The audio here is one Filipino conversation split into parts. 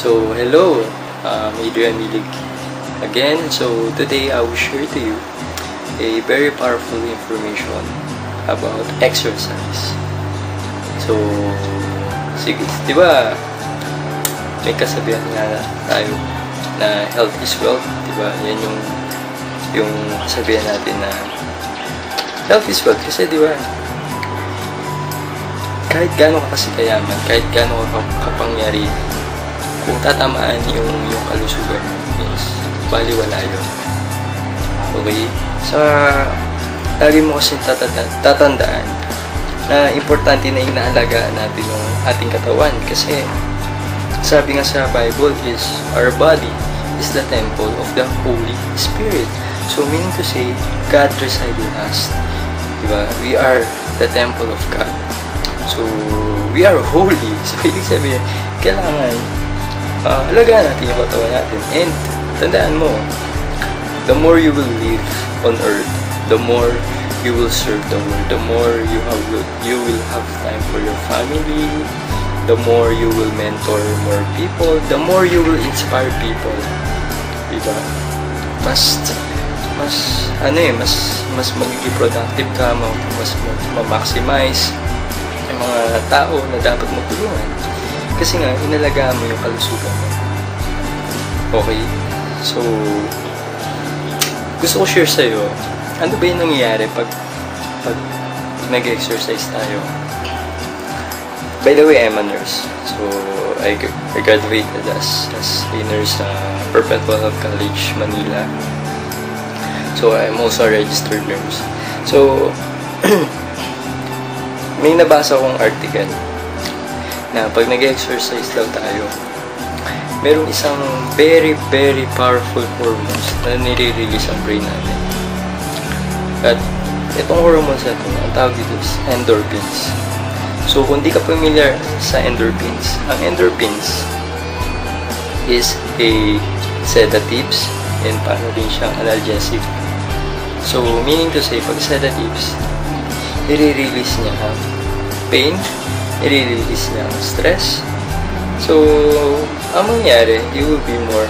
So, hello, Adrian Milig again. So, today I will share to you a very powerful information about exercise. So, sige, di ba, may kasabihan nga tayo na health is wealth, di ba? Yan yung kasabihan natin na health is wealth. Kasi di ba, kahit gaano ka kasi kayaman, kahit gaano ka kapangyari, kung tatamaan yung kalusugan mo, is baliwala yun. Okay? So, lagi mo kasi tatandaan na importante na inaalagaan natin yung ating katawan. Kasi, sabi nga sa Bible is, our body is the temple of the Holy Spirit. So, meaning to say, God resides in us. Diba? We are the temple of God. So, we are holy. So, ibig sabihin, kailangan alagaan natin yung katawan natin. And, tandaan mo, the more you will live on earth, the more you will serve the world, the more you will have time for your family, the more you will mentor more people, the more you will inspire people. Diba? Mas magiging productive ka, mas ma-maximize yung mga tao na dapat magtulungan. Kasi nga, inalagaan mo yung kalusugan mo. Okay? So, gusto ko share sa'yo, ano ba yung nangyayari pag nag-exercise tayo? By the way, I'm a nurse. So, I graduated as a nurse sa Perpetual Health College, Manila. So, I'm also a registered nurse. So, may nabasa akong article na pag nag-exercise daw tayo, merong isang very, very powerful hormones na nire-release ang brain natin. At itong hormones na ito, ang tawag dito is endorphins. So, kung di ka familiar sa endorphins, ang endorphins is a sedatives and paano din siyang analgesic. So, meaning to say, pag sedatives, nire-release niya ang pain, i-release niya ang stress. So, ang mangyayari, you will be more,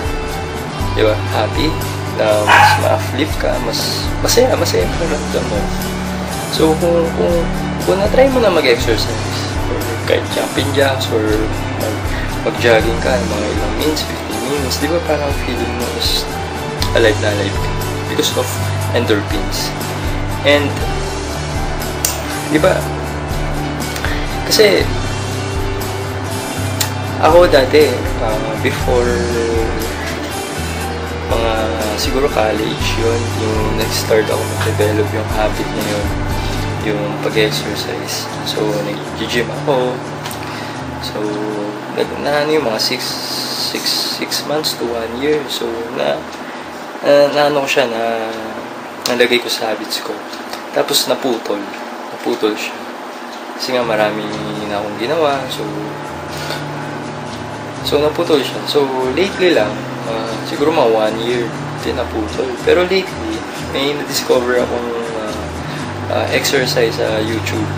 di ba, happy, na mas ma-uplift ka, mas masaya ka ramdam mo. So, kung na-try mo na mag-exercise, or kahit jumping jacks, or mag-jogging ka, mga ilang minutes, 15 minutes, di ba, parang feeling mo is alive na alive ka because of endorphins. And, di ba, kasi ako dati before mga siguro college yun, yung nag-start ako mag-develop yung habit na yun, yung pag-exercise. So nag-gym ako. So yung mga 6 months to 1 year. So naano ko siya, nalagay ko sa habits ko. Tapos naputol siya. Kasi nga marami na akong ginawa. So naputol siya. So lately lang, siguro mga 1 year din naputol. Pero lately, may na-discover akong exercise sa YouTube.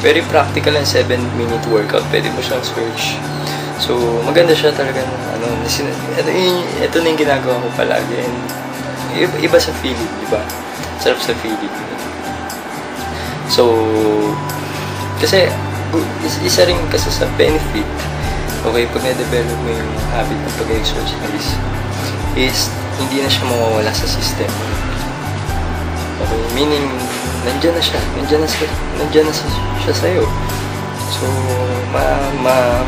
Very practical and 7-minute workout. Pwede mo siyang search. So maganda siya talaga. Ito na yung ginagawa ko palagi. And iba sa feeling, diba? Sarap sa feeling. So, kasi isa rin kasi sa benefit, okay, pag na-develop mo yung habit ng pag-exercise, is hindi na siya mawawala sa system. Okay, meaning nandiyan na siya sa'yo. So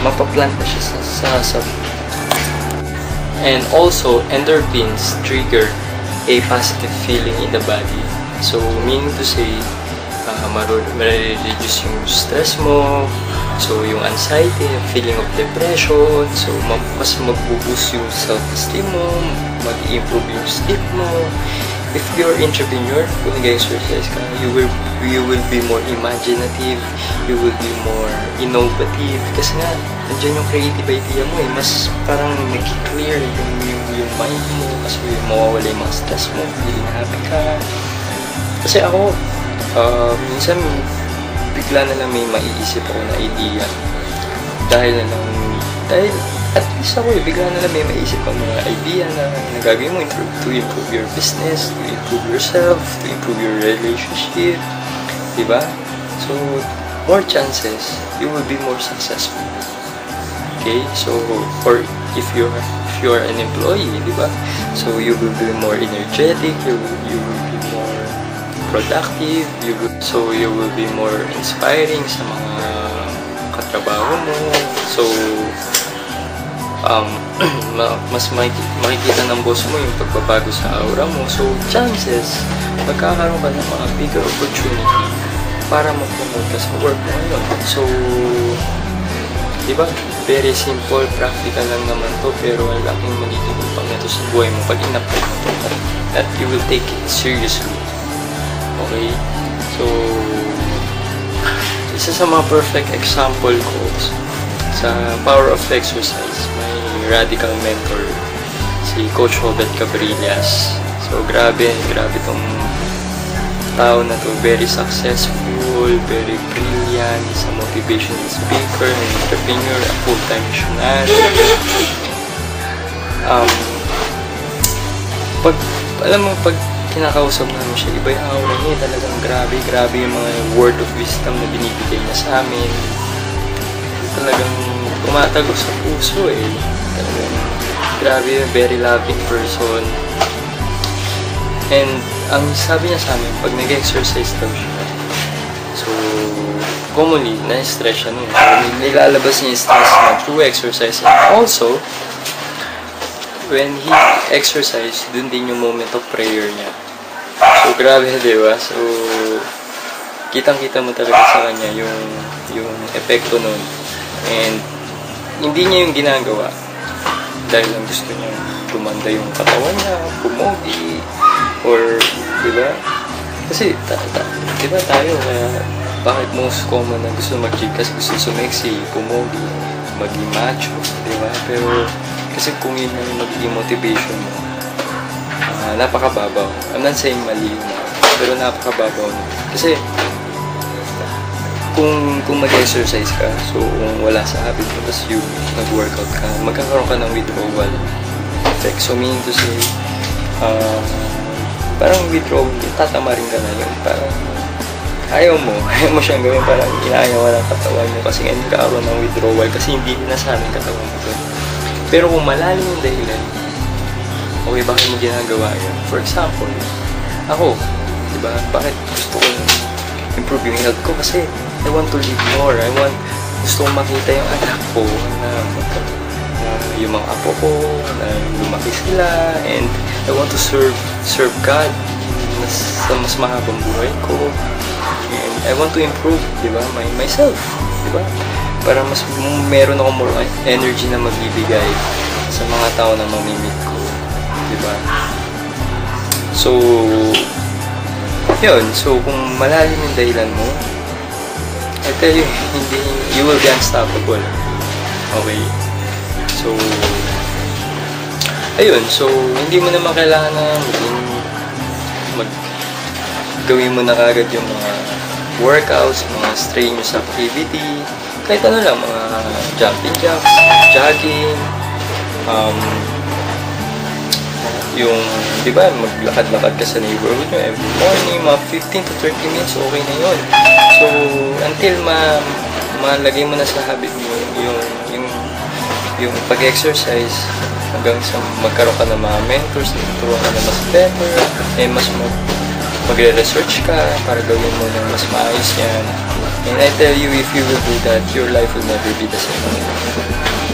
mapaplant na siya sa and also endorphins trigger a positive feeling in the body. So meaning to say, ma-reduce yung stress mo, so yung anxiety, feeling of depression, so mas mag-boost yung self-esteem mo, mag-improve yung sleep mo. If you're entrepreneur, kung nag-exercise ka, you will be more imaginative, you will be more innovative, kasi nga, nandiyan yung creative idea mo mas parang nag-clear yung mind mo, kasi mawawala yung mga stress mo, feeling happy ka. Kasi ako, minsan bigla na lang may maiisip ako na idea dahil at least ako bigla na lang may maisip ang mga idea na gagawin mo to improve your business, to improve yourself, to improve your relationship, diba? So, more chances, you will be more successful. Okay? So, or if you are an employee, diba? So, you will be more energetic, you will be more productive, so you will be more inspiring sa mga katrabaho mo. So, mas makikita ng boss mo yung pagbabago sa aura mo. So, chances, magkakaroon ka ng mga bigger opportunity para mag-promote ka sa work mo ngayon. So, diba? Very simple, practical lang naman to, pero ang laking magiging impact nito sa buhay mo pag in-apply mo to. That you will take it seriously. Okay? So, isa sa mga perfect example ko sa power of exercise, may radical mentor, si Coach Robert Cabrillas. So, grabe tong tao na to. Very successful, very brilliant, is a motivational speaker, an entrepreneur, a full-time missionary. Pag kinakausap namin siya, iba yung aura niya, talagang grabe yung mga word of wisdom na binibigay niya sa amin. Talagang tumatagos sa puso talagang grabe, very loving person. And ang sabi niya sa amin, pag nag-exercise daw siya, so commonly na-stress siya nun, so nilalabas niya yung stress niya through exercise. And also when he exercise, dun din yung moment of prayer niya. So, grabe, diba? So, kitang-kita mo talaga sa kanya yung epekto nun. And, hindi niya yung ginagawa dahil lang gusto niya gumanda yung katawan niya, pumogi, or, diba? Kasi, diba tayo, kaya, bakit most common na gusto mag-gym? Kasi gusto sumeksi, pumogi, maging macho, diba? Pero, kasi kung yun yung magiging motivation mo, napakababaw. I'm not saying mali yun, pero napakababaw mo. Kasi, kung mag-exercise ka, so kung wala sa habit mo, tapos you nag-workout ka, magkakaroon ka ng withdrawal effect. So, meaning to say, parang withdrawal, tatama rin ka na yun. Parang, ayaw mo siyang gawin, parang inaayaw ng katawan mo kasi ngayon nagkakaroon ng withdrawal kasi hindi na sa amin katawan mo doon. Pero kung malalim yung dahilan, okay, bakit mo ginagawa yun? For example, ako, diba, bakit gusto ko improve yung health ko? Kasi I want to live more. Gusto kong makita yung anak ko na yung mga apo ko, na lumaki sila, and I want to serve God mas mahabang buhay ko. And I want to improve, diba, myself, diba? Para mas meron ako more energy na magbibigay sa mga tao na mamimit ko, diba? So, yun. So, kung malalim yung dahilan mo, I tell you, you will be unstoppable. Okay? So, ayun. So, hindi mo naman kailangan na gawin mo na kagad yung mga workouts, mga strenuous activity, kahit ano lang, mga jumping jacks, jogging, yung, di ba, maglakad-lakad ka sa neighborhood nyo every morning, mga 15 to 30 minutes, okay na yun. So, until malagay mo na sa habit mo yung pag-exercise, hanggang sa magkaroon ka ng mga mentors, turuan ka na mas better, mas magre-research ka para gawin mo ng mas maayos yan. And I tell you, if you will do that, your life will never be the same.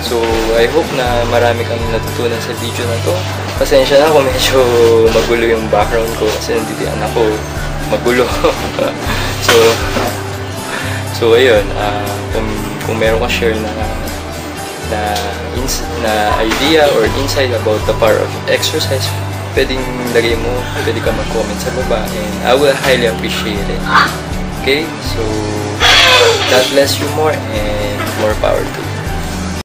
So, I hope na marami kang natutunan sa video na to. Pasensya na kung medyo magulo yung background ko kasi nandito yung anak ko, magulo. so ayun, kung meron ka share na idea or insight about the power of exercise, pwedeng lagay mo, pwede ka mag-comment sa baba, and I will highly appreciate it. Okay? So, God bless you more and more power to you.